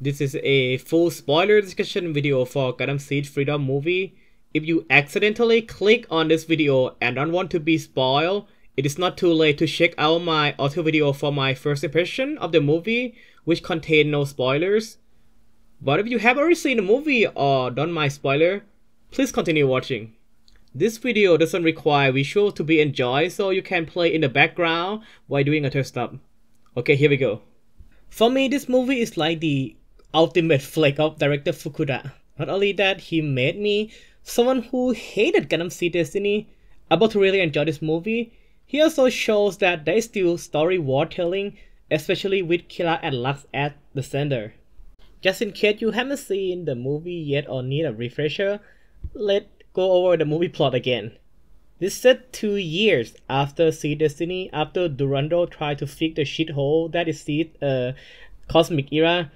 This is a full spoiler discussion video for Gundam Seed Freedom movie. If you accidentally click on this video and don't want to be spoiled, it is not too late to check out my other video for my first impression of the movie, which contain no spoilers. But if you have already seen the movie or don't mind spoiler, please continue watching. This video doesn't require visual to be enjoyed, so you can play in the background while doing other stuff. Okay, here we go. For me, this movie is like the ultimate flick of director Fukuda. Not only that, he made me, someone who hated Gundam Seed Destiny, able to really enjoy this movie. He also shows that there is still story worth telling, especially with Kira and Lux at the center. Just in case you haven't seen the movie yet or need a refresher, let's go over the movie plot again. This set 2 years after Seed Destiny, after Durando tried to fix the shithole that is Seed Cosmic Era.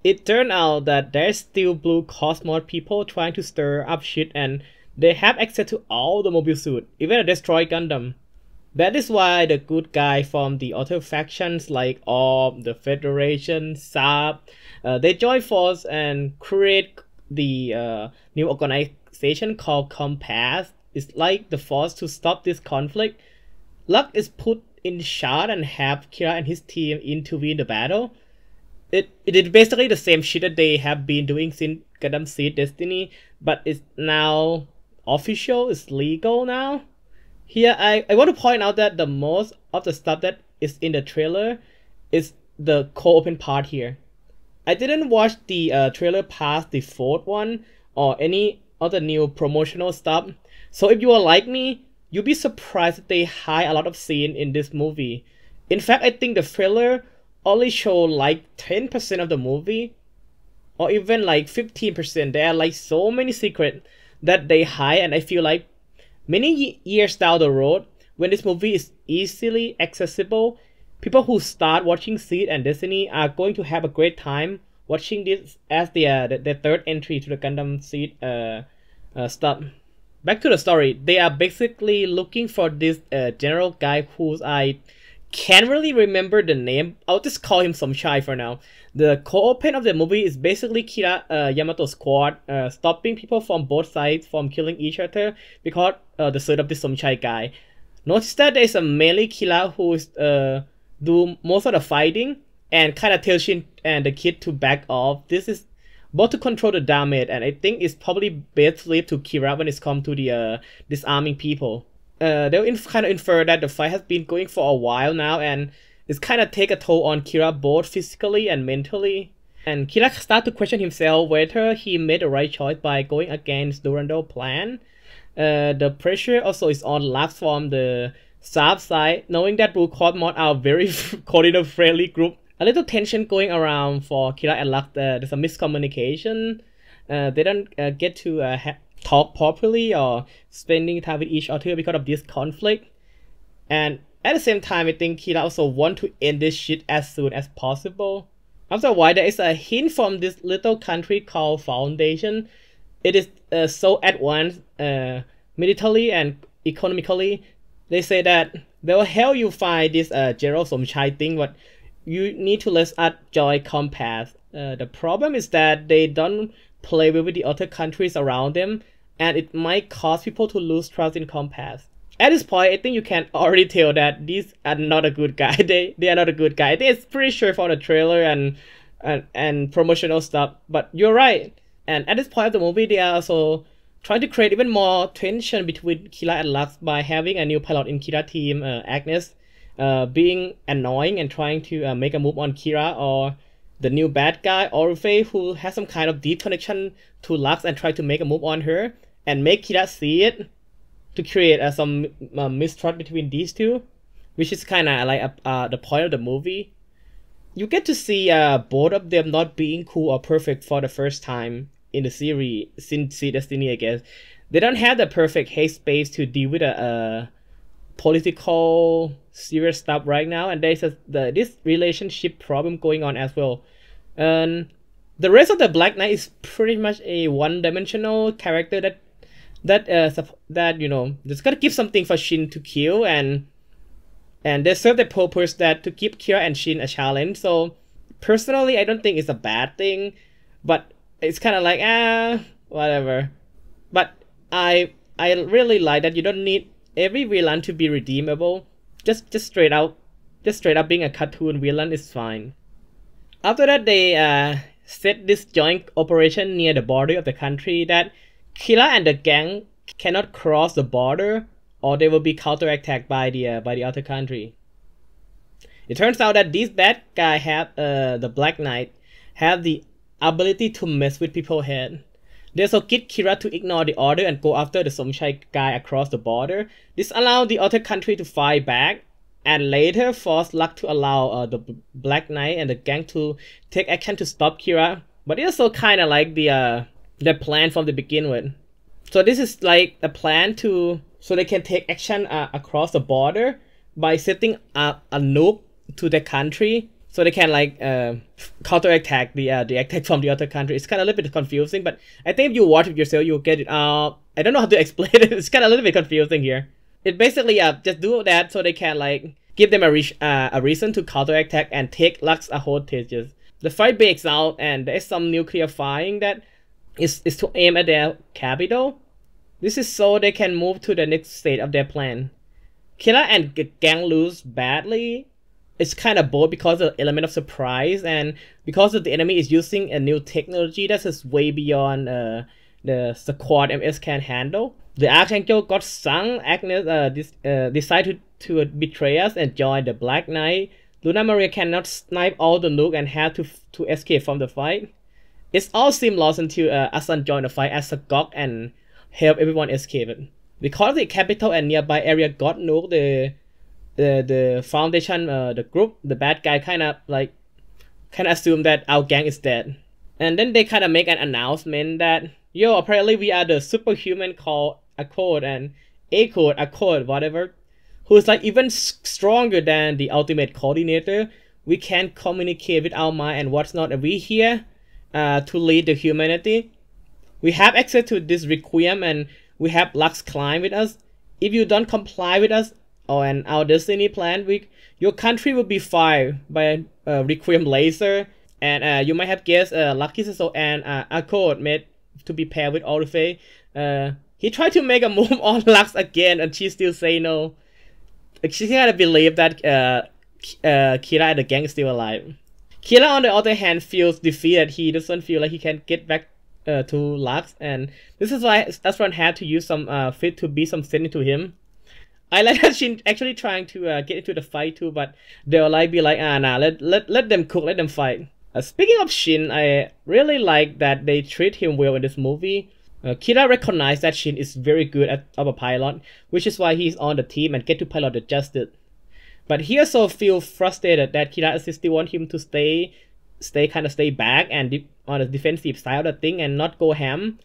It turned out that there's still blue Cosmos people trying to stir up shit, and they have access to all the mobile suit, even a destroyed Gundam. That is why the good guy from the other factions like Orb, the Federation, Saab, they join force and create the new organization called Compass. It's like the force to stop this conflict. Luck is put in charge and have Kira and his team intervene the battle. It is basically the same shit that they have been doing since Gundam Seed Destiny, but it's now official, it's legal now. Here, I want to point out that the most of the stuff that is in the trailer is the co-open part here. I didn't watch the trailer past the fourth one or any other new promotional stuff, so if you are like me, you'll be surprised that they hide a lot of scene in this movie. In fact, I think the trailer only show like 10% of the movie, or even like 15%. There are like so many secrets that they hide, and I feel like many years down the road, when this movie is easily accessible, people who start watching Seed and Destiny are going to have a great time watching this as the third entry to the Gundam Seed stuff. Back to the story, they are basically looking for this general guy whose I can't really remember the name. I'll just call him Somchai for now. The co-open of the movie is basically Kira Yamato's squad stopping people from both sides from killing each other because the suit of this Somchai guy. Notice that there's a melee Kira who is do most of the fighting and kind of tell Shin and the kid to back off. This is both to control the damage, and I think it's probably best left to Kira when it's come to the disarming people. They'll kind of infer that the fight has been going for a while now, and it's kind of take a toll on Kira both physically and mentally. And Kira starts to question himself whether he made the right choice by going against Durando's plan. The pressure also is on Lux from the Saab side, knowing that Blue Cosmos are a very coordinator-friendly group. A little tension going around for Kira and Lux. There's a miscommunication. They don't get to talk properly or spending time with each other because of this conflict. And at the same time, I think Kira also want to end this shit as soon as possible. After a while, there is a hint from this little country called Foundation. It is so advanced militarily and economically. They say that they will help you find this General Somchai thing, but you need to let us join Compass. The problem is that they don't play with the other countries around them, and it might cause people to lose trust in Compass. At this point, I think you can already tell that these are not a good guy. They are not a good guy. I think it's pretty sure for the trailer and promotional stuff, but you're right. And at this point of the movie, they are also trying to create even more tension between Kira and Lux by having a new pilot in Kira team, Agnes, being annoying and trying to make a move on Kira, or the new bad guy, Orphe, who has some kind of deep connection to Lux and try to make a move on her and make Kira see it to create some mistrust between these two, which is kind of like the point of the movie. You get to see both of them not being cool or perfect for the first time in the series since Seed Destiny, I guess. They don't have the perfect headspace to deal with political serious stuff right now, and there's this relationship problem going on as well. And the rest of the Black Knight is pretty much a one-dimensional character that you know, just gotta give something for Shin to kill, and they serve the purpose that to keep Kira and Shin a challenge. So Personally, I don't think it's a bad thing, but it's kind of like whatever. But I really like that you don't need every villain to be redeemable. Just straight out being a cartoon villain is fine. After that, they set this joint operation near the border of the country that Kira and the gang cannot cross the border, or they will be counterattacked by the other country. It turns out that these bad guy have the Black Knight have the ability to mess with people's head. They also get Kira to ignore the order and go after the Somchai guy across the border. This allows the other country to fight back, and later force Luck to allow the Black Knight and the gang to take action to stop Kira. But it's also kind of like the plan from the begin with. So this is like the plan so they can take action across the border by setting up a nuke to the country, so they can like counterattack the attack from the other country. It's kind of a little bit confusing, but I think if you watch it yourself, you'll get it. I don't know how to explain it. It's kind of a little bit confusing here. It basically just do that so they can like give them a reason to counterattack and take Lux hostages. The fight breaks out and there's some nuclear firing that is to aim at their capital. This is so they can move to the next stage of their plan. Kira and gang lose badly. It's kind of both because of the element of surprise and because of the enemy is using a new technology that is way beyond the squad MS can handle. The Archangel got sunk. Agnes decided to betray us and join the Black Knight. Luna Maria cannot snipe all the nuke and had to escape from the fight. It's all seemed lost until Asan joined the fight as a Gok and helped everyone escape it. Because the capital and nearby area got nuked, the foundation, the group, the bad guy kind of assume that our gang is dead. And then they kind of make an announcement that, yo, apparently we are the superhuman called Accord and Accord, whatever, who is like even stronger than the ultimate coordinator. We can communicate with our mind and what's not, and we here to lead the humanity. We have access to this Requiem and we have Lux Climb with us. If you don't comply with us and our destiny plan, your country will be fired by a Requiem laser. And you might have guessed Lucky Siso and Accord made to be paired with Orphe. He tried to make a move on Lux again and she still say no. She can't believe that Kira and the gang is still alive. Kira on the other hand feels defeated. He doesn't feel like he can get back to Lux, and this is why Asran had to use some fit to be some sending to him. I like that she's actually trying to get into the fight too, but they'll like be like, nah, let them cook, let them fight. Speaking of Shin, I really like that they treat him well in this movie. Kira recognized that Shin is very good at a pilot, which is why he's on the team and get to pilot the Justice. But he also feels frustrated that Kira still want him to stay back and on the defensive side of the thing and not go ham.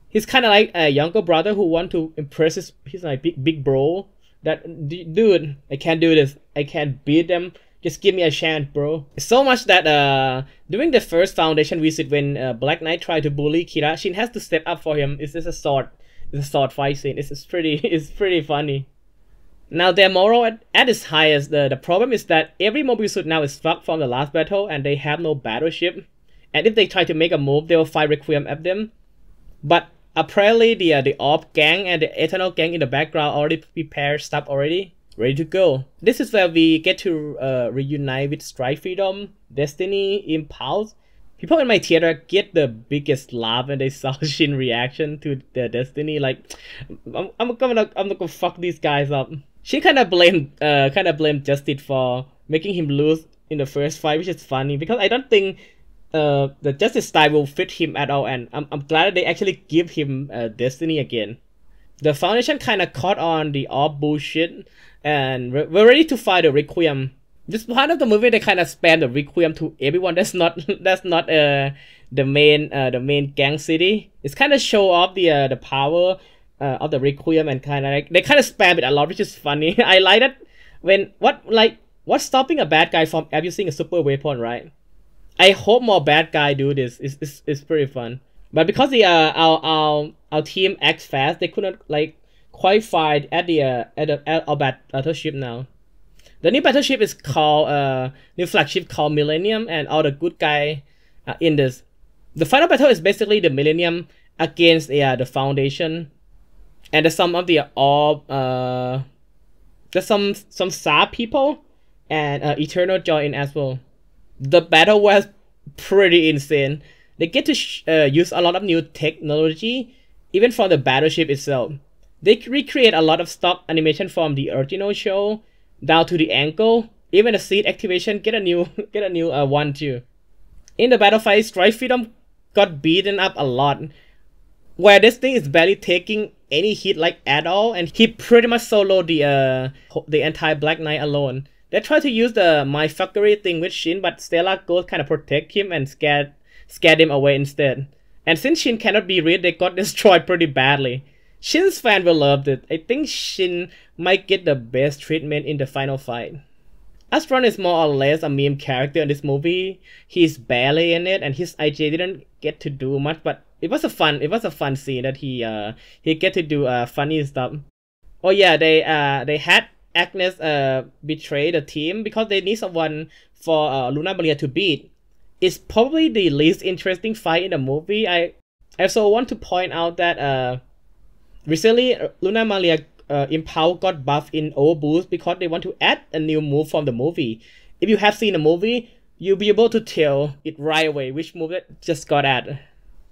He's kind of like a younger brother who want to impress his like big bro. That dude, I can't do this. I can't beat them. Just give me a chance, bro. So much that during the first Foundation visit, when Black Knight tried to bully Kira, Shin has to step up for him. It's just a sword fight scene. It's pretty funny. Now their morale at its highest. The problem is that every mobile suit now is fucked from the last battle and they have no battleship. And if they try to make a move, they will fire Requiem at them. But apparently the Orb gang and the Eternal gang in the background already prepared stuff already. Ready to go. This is where we get to reunite with Strike Freedom, Destiny, Impulse. People in my theater get the biggest laugh when they saw Shin reaction to the Destiny. Like, I'm gonna fuck these guys up. She kind of blamed Justice for making him lose in the first fight, which is funny because I don't think the Justice style will fit him at all, and I'm glad that they actually give him Destiny again. The Foundation kind of caught on the Orb bullshit, and we're ready to fight the Requiem. This part of the movie they kind of spam the Requiem to everyone. That's not the main gang city. It's kind of show off the power of the Requiem and kind of like they kind of spam it a lot, which is funny. I like that when what's stopping a bad guy from abusing a super weapon, right? I hope more bad guy do this. It's pretty fun. But because the our team acts fast, they couldn't like quite fight at our battleship now. The new battleship is called new flagship called Millennium, and all the good guy in this. The final battle is basically the Millennium against the Foundation, and there's some of the there's some Sa people and Eternal Joy in as well. The battle was pretty insane. They get to use a lot of new technology, even from the battleship itself. They recreate a lot of stock animation from the original show down to the ankle. Even the seed activation get a new one too. In the battle fight, Strike Freedom got beaten up a lot, where this thing is barely taking any hit like at all, and he pretty much soloed the entire Black Knight alone. They tried to use the my fuckery thing with Shin, but Stella goes kind of protect him and scared him away instead. And since Shin cannot be read, they got destroyed pretty badly. Shin's fan will love it. I think Shin might get the best treatment in the final fight. Astron is more or less a meme character in this movie. He's barely in it, and his IJ didn't get to do much, but it was a fun scene that he get to do funny stuff. Oh yeah, they had Agnes betray the team because they need someone for Luna Maria to beat. It's probably the least interesting fight in the movie. I also want to point out that recently Luna Maria Impulse got buffed in Overboost because they want to add a new move from the movie. If you have seen the movie, you'll be able to tell it right away which move that just got added.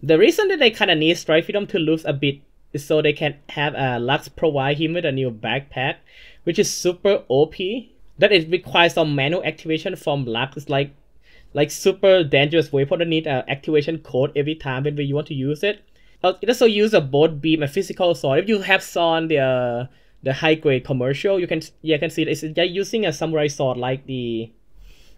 The reason that they kinda need Strike Freedom to lose a bit is so they can have Lux provide him with a new backpack, which is super OP. That it requires some manual activation from Lux. It's like super dangerous weapon that need activation code every time when you want to use it. It also uses a both beam and physical sword. If you have saw the high grade commercial, you can see it's using a samurai sword like the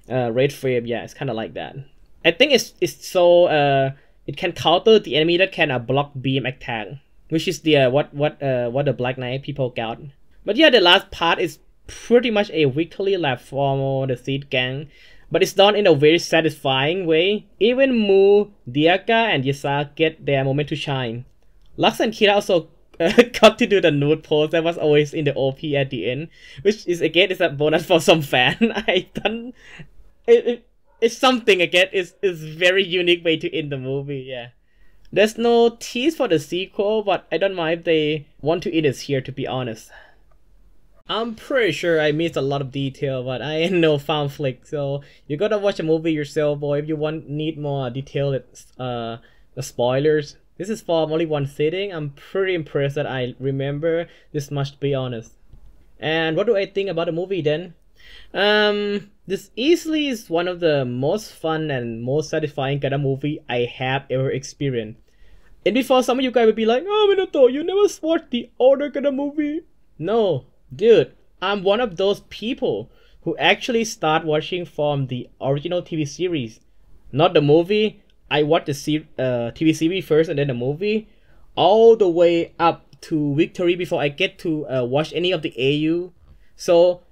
Red Frame. Yeah, it's kind of like that. I think it's so it can counter the enemy that can block beam attack, which is the what the Black Knight people got. But yeah, the last part is pretty much a victory lap for the Seed Gang, but it's done in a very satisfying way. Even Mu, Diaka, and Yasa get their moment to shine. Lux and Kira also got to do the nude pose that was always in the OP at the end, which is again is a bonus for some fan. It's something again. It's very unique way to end the movie. Yeah. There's no tease for the sequel, but I don't mind if they want to end it here, to be honest. I'm pretty sure I missed a lot of detail, but I ain't no fan flick, so you gotta watch the movie yourself, boy. If you need more detailed spoilers. This is for only one sitting. I'm pretty impressed that I remember this much, to be honest. And what do I think about the movie then? This easily is one of the most fun and most satisfying kind of movie I have ever experienced. And before some of you guys would be like, oh Minato, you never watched the other kind of movie? No, dude, I'm one of those people who actually start watching from the original TV series. Not the movie. I watched the TV series first and then the movie. All the way up to Victory before I get to watch any of the AU. So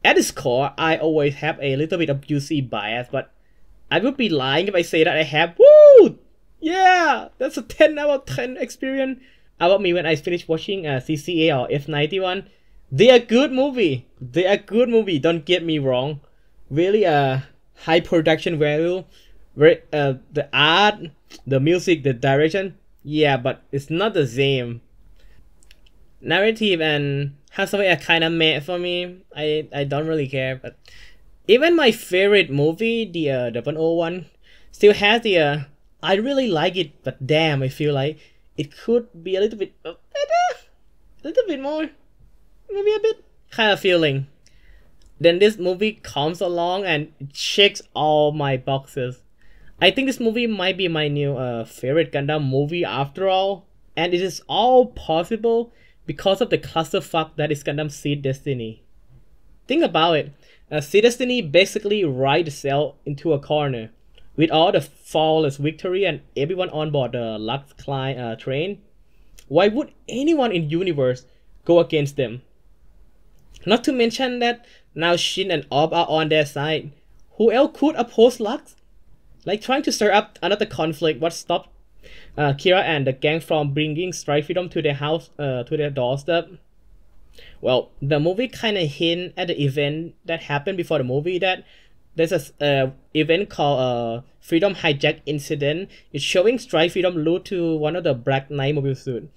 at its core, I always have a little bit of UC bias, but I would be lying if I say that I have, woo! Yeah! That's a 10 out of 10 experience about me when I finish watching CCA or F91. They are good movie. They are good movie, don't get me wrong. Really high production value. Very, the art, the music, the direction. Yeah, but it's not the same. Narrative and Hathaway are kind of meh for me. I don't really care, but even my favorite movie, the 001, still has the I really like it, but damn, I feel like it could be a little bit better, a little bit more, maybe a bit kind of feeling. Then this movie comes along and it checks all my boxes. I think this movie might be my new favorite Gundam movie after all, and it is all possible because of the clusterfuck that is Gundam Seed Destiny. Think about it. Seed Destiny basically rides Cell into a corner with all the flawless victory and everyone on board the Lux train. Why would anyone in the universe go against them? Not to mention that now Shin and Ob are on their side. Who else could oppose Lux? Like trying to stir up another conflict, what stopped Kira and the gang from bringing Strike Freedom to their house, to their doorstep? Well, the movie kind of hint at the event that happened before the movie, that there's a event called Freedom Hijack Incident. It's showing Strike Freedom loot to one of the Black Knight mobile suit.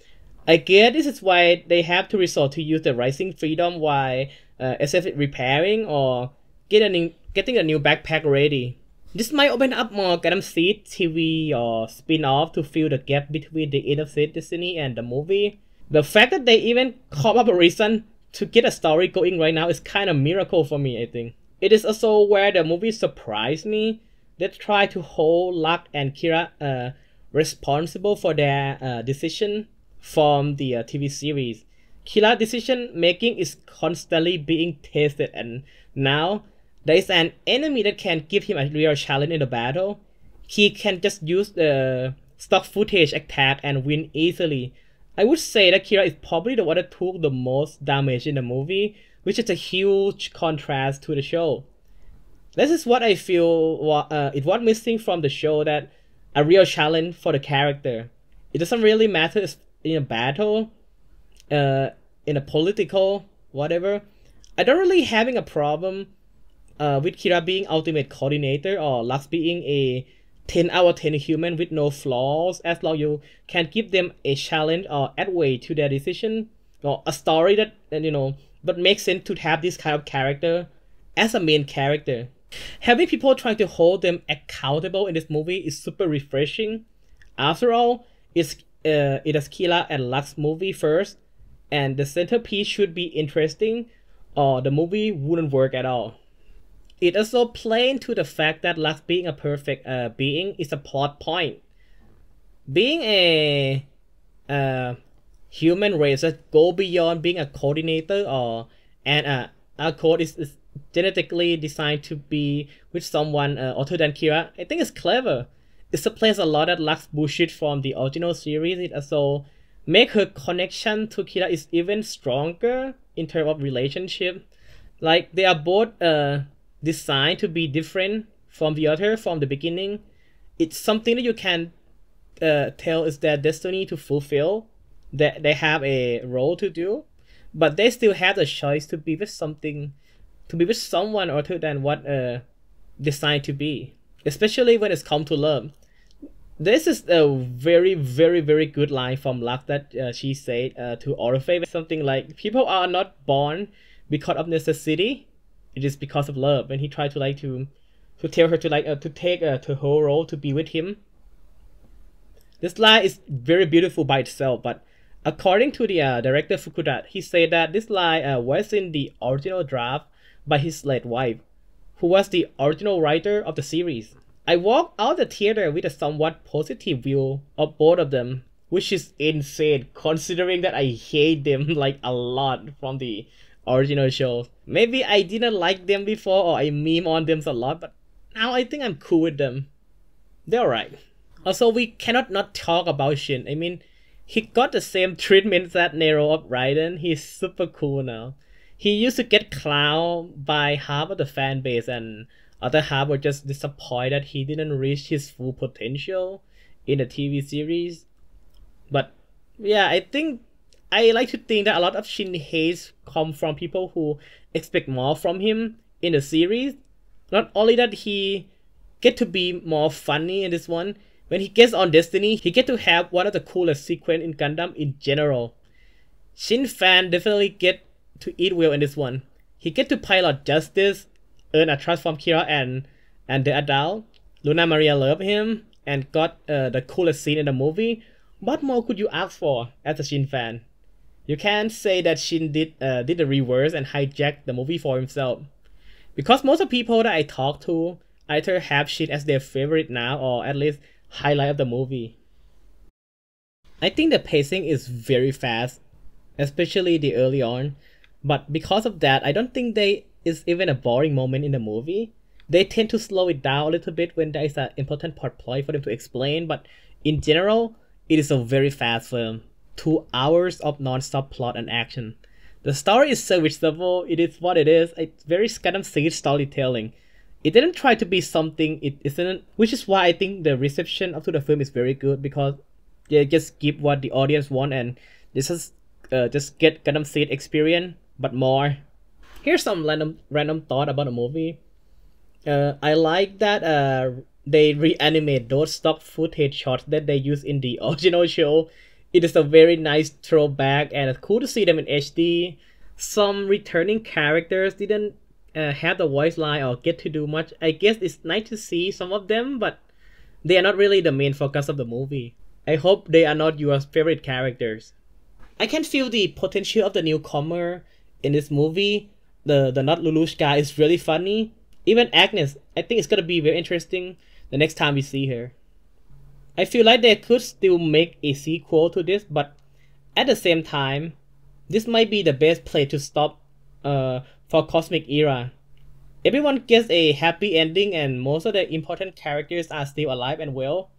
I guess this is why they have to resort to use the Rising Freedom while SF is repairing or getting a new backpack ready. This might open up more Gundam Seed TV or spin-off to fill the gap between the Inner Seed Destiny and the movie. The fact that they even come up a reason to get a story going right now is kind of miracle for me, I think. It is also where the movie surprised me. They try to hold Lux and Kira responsible for their decision from the TV series. Kira's decision making is constantly being tested, and now there is an enemy that can give him a real challenge in the battle. He can just use the stock footage attack and win easily. I would say that Kira is probably the one that took the most damage in the movie, which is a huge contrast to the show. This is what I feel it was missing from the show, that a real challenge for the character. It doesn't really matter in a battle, in a political, whatever. I don't really having a problem with Kira being ultimate coordinator or Lux being a 10 out of 10 human with no flaws, as long you can give them a challenge or add weight to their decision, or a story that but makes sense to have this kind of character as a main character. Having people trying to hold them accountable in this movie is super refreshing. After all, it is Kira and Lux movie first, and the centerpiece should be interesting or the movie wouldn't work at all. It also plays into the fact that Lux being a perfect being is a plot point. Being a human race that go beyond being a coordinator or a code is genetically designed to be with someone other than Kira, I think it's clever. It supplies a lot of Lux bullshit from the original series. It also make her connection to Kira is even stronger in terms of relationship. Like, they are both designed to be different from the other from the beginning. It's something that you can tell is their destiny to fulfill, that they have a role to do, but they still have the choice to be with someone other than what designed to be, especially when it's come to love. This is a very, very, very good line from Lux that she said to Orpheus, something like, people are not born because of necessity, it is because of love. And he tried to tell her to take to her role to be with him. This line is very beautiful by itself, but according to the director Fukuda, he said that this line was in the original draft by his late wife, who was the original writer of the series. I walked out the theater with a somewhat positive view of both of them, which is insane considering that I hate them like a lot from the original show. Maybe I didn't like them before or I meme on them a lot, but now I think I'm cool with them. They're alright. Also, we cannot not talk about Shin. I mean, he got the same treatment that Nero of Raiden. He's super cool now. He used to get clowned by half of the fan base, and other half were just disappointed he didn't reach his full potential in the TV series. But yeah, I like to think that a lot of Shin hates come from people who expect more from him in the series. Not only that, he get to be more funny in this one. When he gets on Destiny, he get to have one of the coolest sequence in Gundam in general. Shin fan definitely get to eat well in this one. He get to pilot Justice, earn a trust from Kira and the adult. Luna Maria love him and got the coolest scene in the movie. What more could you ask for as a Shin fan? You can't say that Shin did the reverse and hijacked the movie for himself. Because most of the people that I talk to either have Shin as their favorite now or at least highlight of the movie. I think the pacing is very fast, especially the early on. But because of that, I don't think there is even a boring moment in the movie. They tend to slow it down a little bit when there is an important plot for them to explain, but in general, it is a very fast film. 2 hours of non-stop plot and action. The story is serviceable, it is what it is. It's very Gundam Seed storytelling. It didn't try to be something it isn't, which is why I think the reception up to the film is very good, because they just give what the audience want and this is just get Gundam Seed experience but more. Here's some random thought about the movie. I like that they reanimate those stock footage shots that they used in the original show. It is a very nice throwback and it's cool to see them in HD. Some returning characters didn't have the voice line or get to do much. I guess it's nice to see some of them, but they are not really the main focus of the movie. I hope they are not your favorite characters. I can feel the potential of the newcomer in this movie. The Not Lulushka is really funny. Even Agnes, I think it's gonna be very interesting the next time we see her. I feel like they could still make a sequel to this, but at the same time, this might be the best place to stop for Cosmic Era. Everyone gets a happy ending and most of the important characters are still alive and well.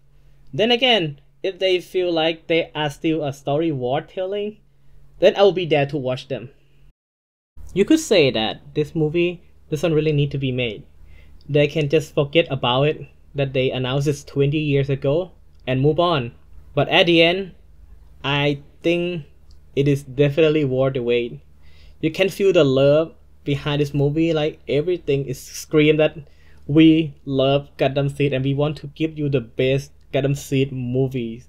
Then again, if they feel like they are still a story worth telling, then I will be there to watch them. You could say that this movie doesn't really need to be made. They can just forget about it, that they announced it 20 years ago, and move on. But at the end, I think it is definitely worth the wait. You can feel the love behind this movie, like everything is screamed that we love Gundam Seed and we want to give you the best Gundam Seed movies.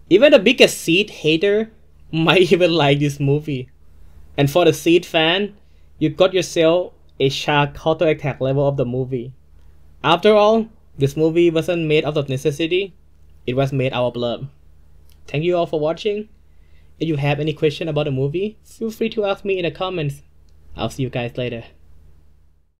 Even the biggest Seed hater might even like this movie. And for the Seed fan, you got yourself a shark counter-attack level of the movie. After all, this movie wasn't made out of necessity, it was made out of love. Thank you all for watching. If you have any question about the movie, feel free to ask me in the comments. I'll see you guys later.